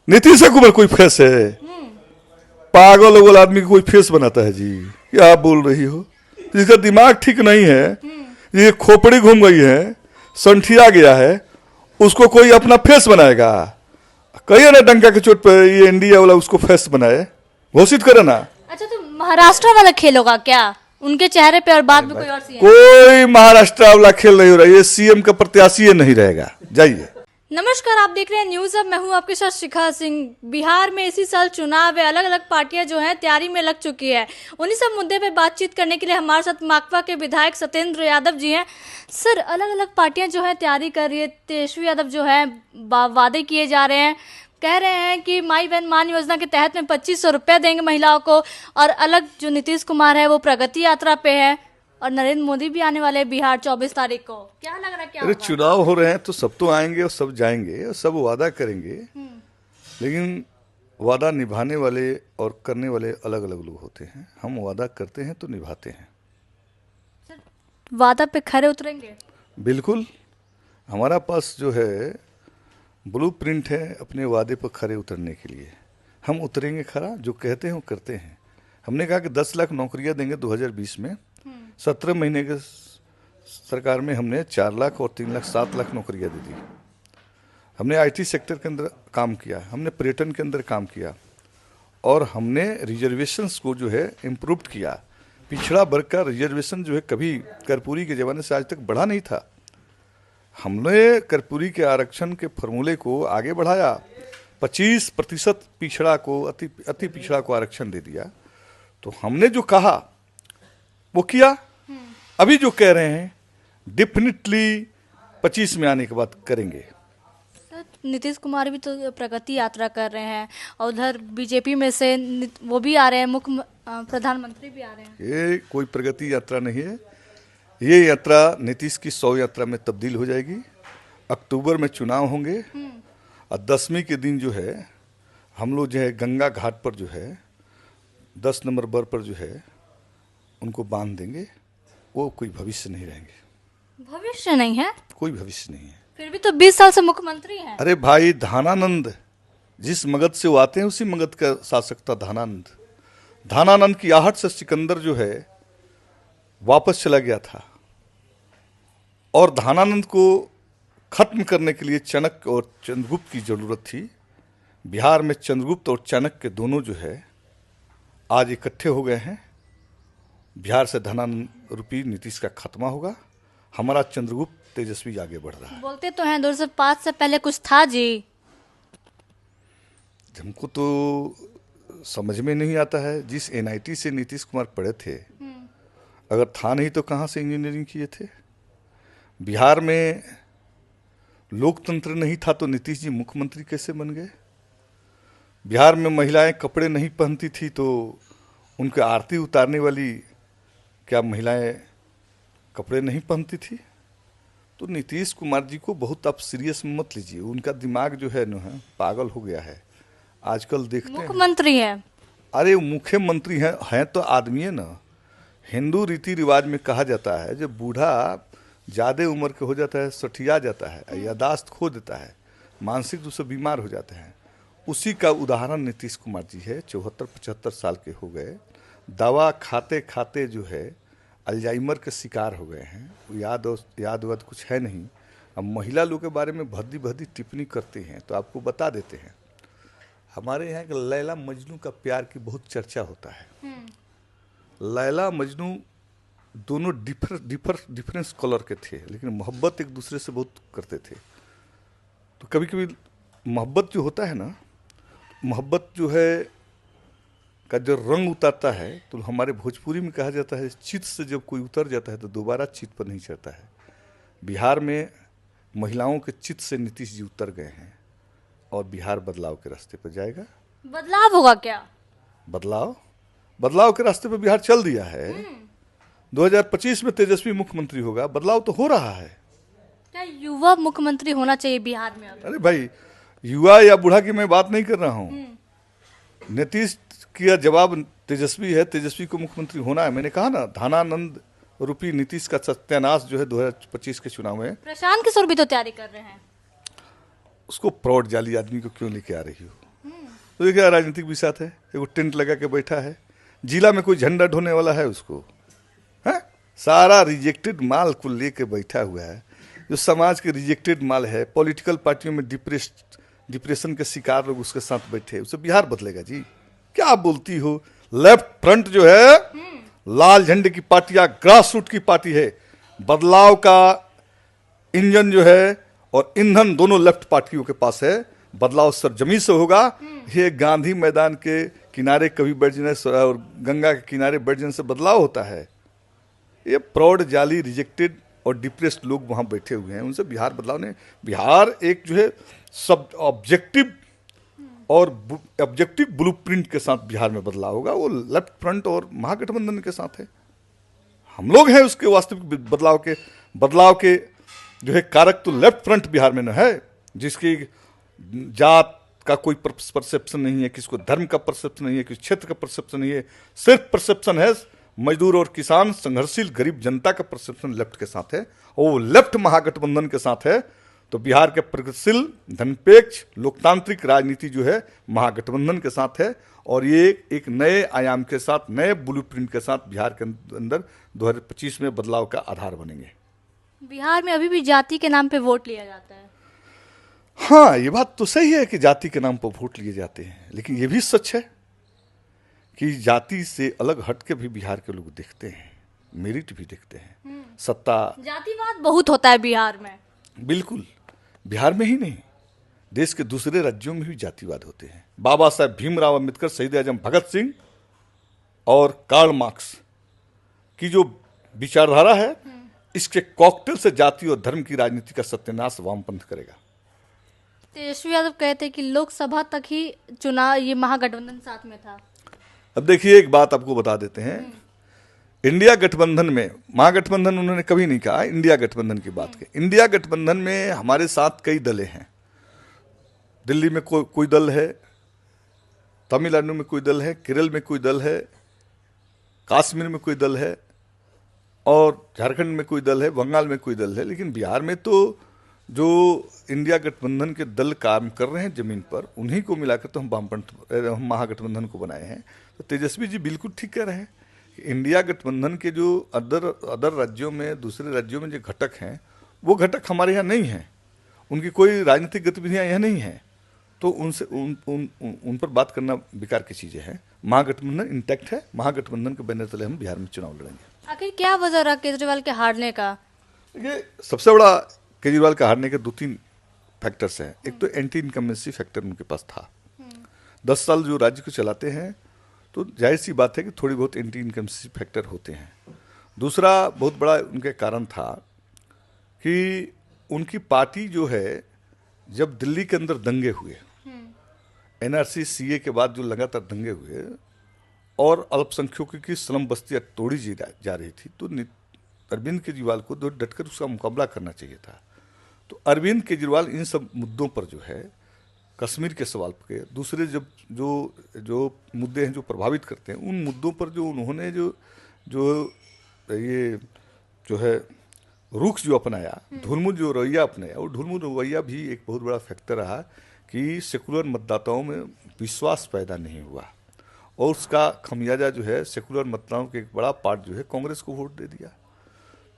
नीतीश कुमार कोई फेस है? पागल वगल आदमी कोई फेस बनाता है जी? क्या आप बोल रही हो? जिसका दिमाग ठीक नहीं है, ये खोपड़ी घूम गई है, संठिया गया है, उसको कोई अपना फेस बनाएगा? कहिए ना डंका के चोट पर ये इंडिया वाला उसको फेस बनाए, घोषित करे ना। अच्छा, तो महाराष्ट्र वाला खेल होगा क्या उनके चेहरे पे और बाद में कोई और सीएम? कोई महाराष्ट्र वाला खेल नहीं हो रहा, ये सीएम का प्रत्याशी नहीं रहेगा। जाइए। नमस्कार, आप देख रहे हैं न्यूज अब। मैं हूं आपके साथ शिखा सिंह। बिहार में इसी साल चुनाव है, अलग अलग पार्टियां जो हैं तैयारी में लग चुकी है। उन्हीं सब मुद्दे पे बातचीत करने के लिए हमारे साथ माकपा के विधायक सत्येंद्र यादव जी हैं। सर, अलग अलग पार्टियां जो है तैयारी कर रही है। तेजस्वी यादव जो है वादे किए जा रहे हैं, कह रहे हैं कि माई बहन मान योजना के तहत में 2500 रुपये देंगे महिलाओं को। और अलग जो नीतीश कुमार है वो प्रगति यात्रा पे है, और नरेंद्र मोदी भी आने वाले हैं बिहार 24 तारीख को। क्या लग रहा है, क्या अरे होगा? चुनाव हो रहे हैं तो सब तो आएंगे और सब जाएंगे और सब वादा करेंगे, लेकिन वादा निभाने वाले और करने वाले अलग अलग लोग होते हैं। हम वादा करते हैं तो निभाते हैं। वादा पे खरे उतरेंगे? बिल्कुल। हमारा पास जो है ब्लूप्रिंट है अपने वादे पर खरे उतरने के लिए। हम उतरेंगे खरा, जो कहते हैं वो करते हैं। हमने कहा कि 10 लाख नौकरियां देंगे 2020 में। 17 महीने के सरकार में हमने 4 लाख और 3 लाख 7 लाख नौकरियां दे दी। हमने आईटी सेक्टर के अंदर काम किया, हमने पर्यटन के अंदर काम किया, और हमने रिजर्वेशंस को जो है इम्प्रूव किया। पिछड़ा वर्ग का रिजर्वेशन जो है कभी कर्पूरी के ज़माने से आज तक बढ़ा नहीं था। हमने कर्पूरी के आरक्षण के फॉर्मूले को आगे बढ़ाया, 25% पिछड़ा को अति पिछड़ा को आरक्षण दे दिया। तो हमने जो कहा वो किया। अभी जो कह रहे हैं डेफिनेटली 25 में आने के बाद करेंगे। सर, नीतीश कुमार भी तो प्रगति यात्रा कर रहे हैं, और उधर बीजेपी में से वो भी आ रहे हैं, मुख्य प्रधानमंत्री भी आ रहे हैं। ये कोई प्रगति यात्रा नहीं है। ये यात्रा नीतीश की 100 यात्रा में तब्दील हो जाएगी। अक्टूबर में चुनाव होंगे और 10वीं के दिन जो है हम लोग जो है गंगा घाट पर जो है 10 नंबर बर पर जो है उनको बांध देंगे। वो कोई भविष्य नहीं रहेंगे। भविष्य नहीं है? कोई भविष्य नहीं है। फिर भी तो 20 साल से मुख्यमंत्री हैं। अरे भाई, धानानंद जिस मगध से वो आते हैं उसी मगध का शासक था धानानंद। धानानंद की आहट से सिकंदर जो है वापस चला गया था, और धानानंद को खत्म करने के लिए चाणक्य और चंद्रगुप्त की जरूरत थी। बिहार में चंद्रगुप्त और चाणक्य दोनों जो है आज इकट्ठे हो गए हैं। बिहार से धनानंद रूपी नीतीश का खात्मा होगा। हमारा चंद्रगुप्त तेजस्वी आगे बढ़ रहा है। बोलते तो हैं 2005 से पहले कुछ था जी। हमको तो समझ में नहीं आता है। जिस एनआईटी से नीतीश कुमार पढ़े थे, अगर था नहीं तो कहाँ से इंजीनियरिंग किए थे? बिहार में लोकतंत्र नहीं था तो नीतीश जी मुख्यमंत्री कैसे बन गए? बिहार में महिलाएं कपड़े नहीं पहनती थी तो उनके आरती उतारने वाली क्या महिलाएं कपड़े नहीं पहनती थी? तो नीतीश कुमार जी को बहुत आप सीरियस में मत लीजिए। उनका दिमाग जो है ना पागल हो गया है। आजकल देखते हैं मुख्यमंत्री है। अरे मुख्यमंत्री हैं तो आदमी है ना। हिंदू रीति रिवाज में कहा जाता है जब बूढ़ा ज़्यादा उम्र के हो जाता है, सठिया जाता है, यादाश्त खो देता है, मानसिक रूप से बीमार हो जाते हैं, उसी का उदाहरण नीतीश कुमार जी है। 74-75 साल के हो गए, दवा खाते खाते जो है अल्जाइमर के शिकार हो गए हैं। याद वाद कुछ है नहीं। अब महिला लोग के बारे में भद्दी भद्दी टिप्पणी करते हैं तो आपको बता देते हैं, हमारे यहाँ के लैला मजनू का प्यार की बहुत चर्चा होता है। लैला मजनू दोनों डिफरेंस कलर के थे, लेकिन मोहब्बत एक दूसरे से बहुत करते थे। तो कभी कभी मोहब्बत जो होता है ना, मोहब्बत जो है का जो रंग उतारता है, तो हमारे भोजपुरी में कहा जाता है चित से जब कोई उतर जाता है तो दोबारा चित पर नहीं चढ़ता है। बिहार में महिलाओं के चित से नीतीश जी उतर गए हैं और बिहार बदलाव के रास्ते पर जाएगा। बदलाव होगा क्या? बदलाव के रास्ते पर बिहार चल दिया है। 2025 में तेजस्वी मुख्यमंत्री होगा। बदलाव तो हो रहा है। क्या युवा मुख्यमंत्री होना चाहिए बिहार में अब? अरे भाई, युवा या बूढ़ा की मैं बात नहीं कर रहा हूँ। नीतीश का जवाब तेजस्वी है, तेजस्वी को मुख्यमंत्री होना है। मैंने कहा ना, धानानंद रूपी नीतीश का सत्यानाश जो है 2025 के चुनाव में। प्रशांत किशोर भी तो तैयारी कर रहे हैं। उसको प्रौढ़ जाली आदमी को क्यों लेके आ रही हो? तो ये क्या राजनीतिक विषाद है? वो टेंट लगा के बैठा है, जिला में कोई झंडा ढोने वाला है उसको? है सारा रिजेक्टेड माल को लेके बैठा हुआ है, जो समाज के रिजेक्टेड माल है। पॉलिटिकल पार्टियों में डिप्रेशन के शिकार लोग उसके साथ बैठे, उससे बिहार बदलेगा जी? क्या आप बोलती हो? लेफ्ट फ्रंट जो है लाल झंडे की पार्टी या ग्रास रूट की पार्टी है। बदलाव का इंजन जो है और ईंधन दोनों लेफ्ट पार्टियों के पास है। बदलाव सरजमी से होगा। ये गांधी मैदान के किनारे कभी बैठ जाने और गंगा के किनारे बैठ जाने से बदलाव होता है? ये प्रौढ़ जाली रिजेक्टेड और डिप्रेस्ड लोग वहां बैठे हुए हैं, उनसे बिहार बदलाव ने बिहार एक जो है सब ऑब्जेक्टिव और ऑब्जेक्टिव ब्लूप्रिंट के साथ बिहार में बदलाव होगा। वो लेफ्ट फ्रंट और महागठबंधन के साथ है। हम लोग हैं उसके वास्तविक बदलाव के जो है कारक तो लेफ्ट फ्रंट बिहार में न है, जिसकी जात का कोई परसेप्शन नहीं है, किसी को धर्म का परसेप्शन नहीं है, किसी क्षेत्र का परसेप्शन नहीं है। सिर्फ परसेप्शन है मजदूर और किसान, संघर्षशील गरीब जनता का परसेप्शन लेफ्ट के साथ है, और वो लेफ्ट महागठबंधन के साथ है। तो बिहार के प्रगतिशील धनपेक्ष लोकतांत्रिक राजनीति जो है महागठबंधन के साथ है, और ये एक नए आयाम के साथ, नए ब्लूप्रिंट के साथ बिहार के अंदर 2025 में बदलाव का आधार बनेंगे। बिहार में अभी भी जाति के नाम पे वोट लिया जाता है। हाँ, ये बात तो सही है कि जाति के नाम पर वोट लिए जाते हैं, लेकिन ये भी सच है कि जाति से अलग हट के भी बिहार के लोग देखते हैं, मेरिट भी देखते हैं, सत्ता। जातिवाद बहुत होता है बिहार में। बिल्कुल, बिहार में ही नहीं, देश के दूसरे राज्यों में भी जातिवाद होते हैं। बाबा साहब भीमराव अंबेडकर, शहीद आजम भगत सिंह और कार्ल मार्क्स की जो विचारधारा है, इसके कॉकटेल से जाति और धर्म की राजनीति का सत्यानाश वामपंथ करेगा। तेजस्वी यादव कहते कि लोकसभा तक ही चुनाव ये महागठबंधन साथ में था। अब देखिए, एक बात आपको बता देते हैं, इंडिया गठबंधन में, महागठबंधन उन्होंने कभी नहीं कहा, इंडिया गठबंधन की बात की। इंडिया गठबंधन में हमारे साथ कई दलें हैं। दिल्ली में कोई दल है, तमिलनाडु में कोई दल है, केरल में कोई दल है, कश्मीर में कोई दल है, और झारखंड में कोई दल है, बंगाल में कोई दल है। लेकिन बिहार में तो जो इंडिया गठबंधन के दल काम कर रहे हैं जमीन पर, उन्हीं को मिलाकर तो हम महागठबंधन को बनाए हैं। तो तेजस्वी जी बिल्कुल ठीक कह रहे हैं कि इंडिया गठबंधन के जो अदर राज्यों में, दूसरे राज्यों में जो घटक हैं, वो घटक हमारे यहाँ नहीं हैं। उनकी कोई राजनीतिक गतिविधियाँ यहाँ नहीं हैं, तो उनसे उन पर बात करना बेकार की चीज़ें हैं। महागठबंधन इंटैक्ट है, महागठबंधन के बैनर तले हम बिहार में चुनाव लड़ेंगे। आखिर क्या वजह रहा केजरीवाल के हारने का? देखिए, सबसे बड़ा केजरीवाल का हारने के 2-3 फैक्टर्स हैं। एक तो एंटी इनकम्बेंसी फैक्टर उनके पास था। 10 साल जो राज्य को चलाते हैं, तो जाहिर सी बात है कि थोड़ी बहुत एंटी इनकम्बेंसी फैक्टर होते हैं। दूसरा बहुत बड़ा उनके कारण था कि उनकी पार्टी जो है, जब दिल्ली के अंदर दंगे हुए, एनआरसी सीए के बाद जो लगातार दंगे हुए और अल्पसंख्यकों की स्लम बस्तियां तोड़ी जा रही थी, तो अरविंद केजरीवाल को डटकर उसका मुकाबला करना चाहिए था। तो अरविंद केजरीवाल इन सब मुद्दों पर जो है, कश्मीर के सवाल पर, दूसरे जो मुद्दे हैं जो प्रभावित करते हैं, उन मुद्दों पर जो उन्होंने ये जो है रुख जो अपनाया, ढुलमुल जो रवैया अपनाया, वो ढुलमुल रवैया भी एक बहुत बड़ा फैक्टर रहा कि सेकुलर मतदाताओं में विश्वास पैदा नहीं हुआ, और उसका खमियाजा जो है सेकुलर मतदाताओं के एक बड़ा पार्ट जो है कांग्रेस को वोट दे दिया।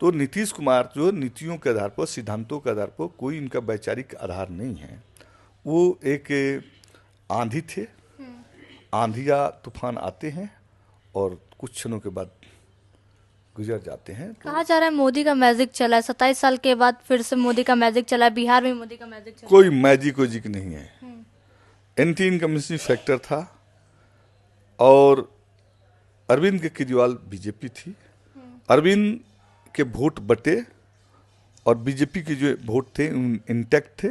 तो नीतीश कुमार जो नीतियों के आधार पर, सिद्धांतों के आधार पर, कोई इनका वैचारिक आधार नहीं है। वो एक आंधी थे, आंधिया तूफान आते हैं और कुछ क्षणों के बाद गुजर जाते हैं। कहा जा रहा है मोदी का मैजिक चला है, 27 साल के बाद फिर से मोदी का मैजिक चला है, बिहार में मोदी का मैजिक चला। कोई मैजिक नहीं है। एंटी इनकम्बेंसी फैक्टर था, और अरविंद केजरीवाल बीजेपी थी। अरविंद के वोट बटे और बीजेपी के जो वोट थे इंटैक्ट थे।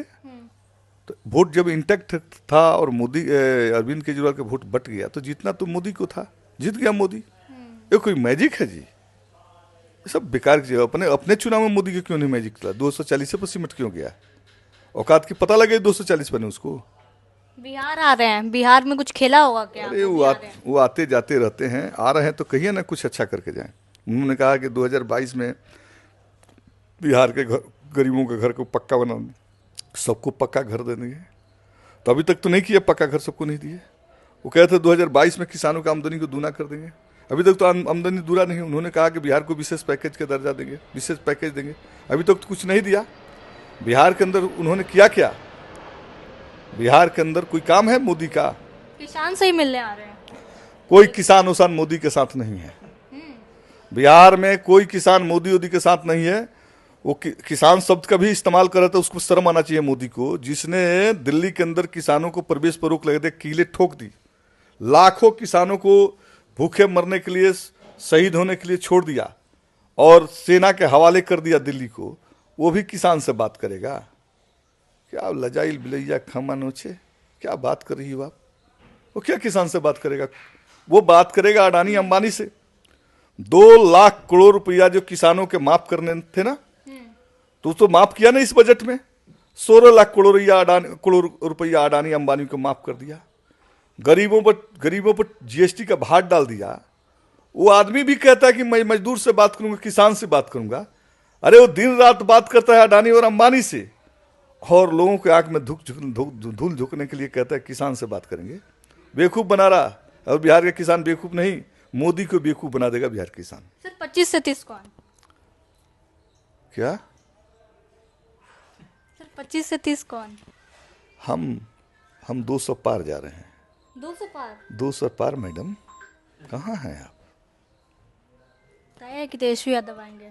तो वोट जब इंटैक्ट था और अरविंद केजरीवाल के वोट बट गया, तो जीतना तो मोदी को था, जीत गया मोदी। ये कोई मैजिक है जी? ये सब बेकार की। अपने चुनाव में मोदी के क्यों नहीं मैजिक चला? 240 पर सिमट क्यों गया? औकात की पता लगे 240 बने उसको। बिहार आ रहे हैं, बिहार में कुछ खेला होगा क्या? अरे वो आते जाते रहते हैं, आ रहे हैं तो कहिए ना कुछ अच्छा करके जाएं। उन्होंने कहा कि 2022 में बिहार के गरीबों के घर को पक्का बना, सबको पक्का घर दे देंगे। तो अभी तक तो नहीं किया, पक्का घर सबको नहीं दिए। वो कहते थे 2022 में किसानों की आमदनी को दूना कर देंगे। अभी तक तो आमदनी दूना नहीं। उन्होंने कहा कि बिहार को विशेष पैकेज का दर्जा देंगे, विशेष पैकेज देंगे। अभी तक तो कुछ नहीं दिया। बिहार के अंदर उन्होंने किया क्या? बिहार के अंदर कोई काम है मोदी का? किसान से ही मिलने आ रहे हैं। कोई किसान उसान मोदी के साथ नहीं है। बिहार में कोई किसान मोदी वोदी के साथ नहीं है। वो किसान शब्द का भी इस्तेमाल कर रहा था, उसको शर्म आना चाहिए मोदी को, जिसने दिल्ली के अंदर किसानों को प्रवेश पर रोक लगा दे, कीले ठोक दी, लाखों किसानों को भूखे मरने के लिए, शहीद होने के लिए छोड़ दिया और सेना के हवाले कर दिया दिल्ली को। वो भी किसान से बात करेगा? क्या लजाइल बिलैया खमा नोचे, क्या बात कर रही हो आप? वो क्या किसान से बात करेगा? वो बात करेगा अडानी अंबानी से। 2 लाख करोड़ रुपया जो किसानों के माफ करने थे ना, तो माफ किया ना इस बजट में। 16 लाख करोड़ रुपया अडानी अंबानी को माफ कर दिया। गरीबों पर जीएसटी का भार डाल दिया। वो आदमी भी कहता है कि मैं मजदूर से बात करूंगा, किसान से बात करूंगा। अरे वो दिन रात बात करता है अडानी और अंबानी से, और लोगों के आंख में धूल झोंकने के लिए कहता है किसान से बात करेंगे। बेवकूफ बना रहा। और बिहार के किसान बेवकूफ नहीं, मोदी को बेवकूफ बना देगा बिहार के किसान। सर 25 से 30 कौन? क्या? सर 25 से 30 कौन? हम 200 पार जा रहे हैं। 200 पार? 200 पार मैडम। कहाँ हैं आप? तय है कि तेजस्वी यादव आएंगे?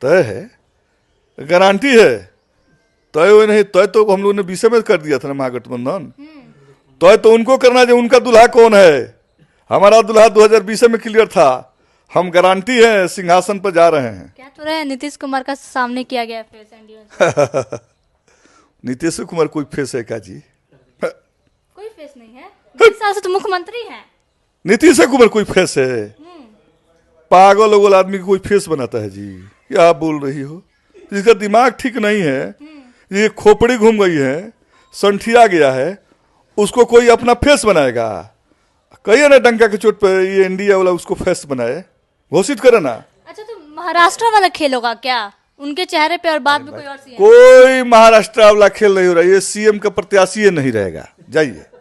तय है, गारंटी है। तय हुए नहीं, तय तो हम लोगों ने 20 में कर दिया था ना महागठबंधन। तय तो उनको करना जो उनका दूल्हा कौन है। हमारा दूल्हा 2020 में क्लियर था। हम गारंटी है, सिंहासन पर जा रहे हैं। क्या तो रहे नीतीश कुमार का सामने किया गया फेस एनडीए। नीतीश कुमार कोई फेस है क्या जी? कोई फेस नहीं है। 20 साल से तो मुख्यमंत्री हैं। नीतीश कुमार कोई फेस है? पागल लोगों आदमी कोई फेस बनाता है जी? क्या बोल रही हो? जिसका दिमाग ठीक नहीं है, ये खोपड़ी घूम गई है, संठिया गया है, उसको कोई अपना फेस बनाएगा? कहिए ना डंका के चोट पर ये इंडिया वाला उसको फेस बनाए, घोषित करे ना। अच्छा तो महाराष्ट्र वाला खेल होगा क्या उनके चेहरे पे और बाद में कोई और सीएम? कोई महाराष्ट्र वाला खेल नहीं हो रहा है। ये सीएम का प्रत्याशी नहीं रहेगा। जाइए।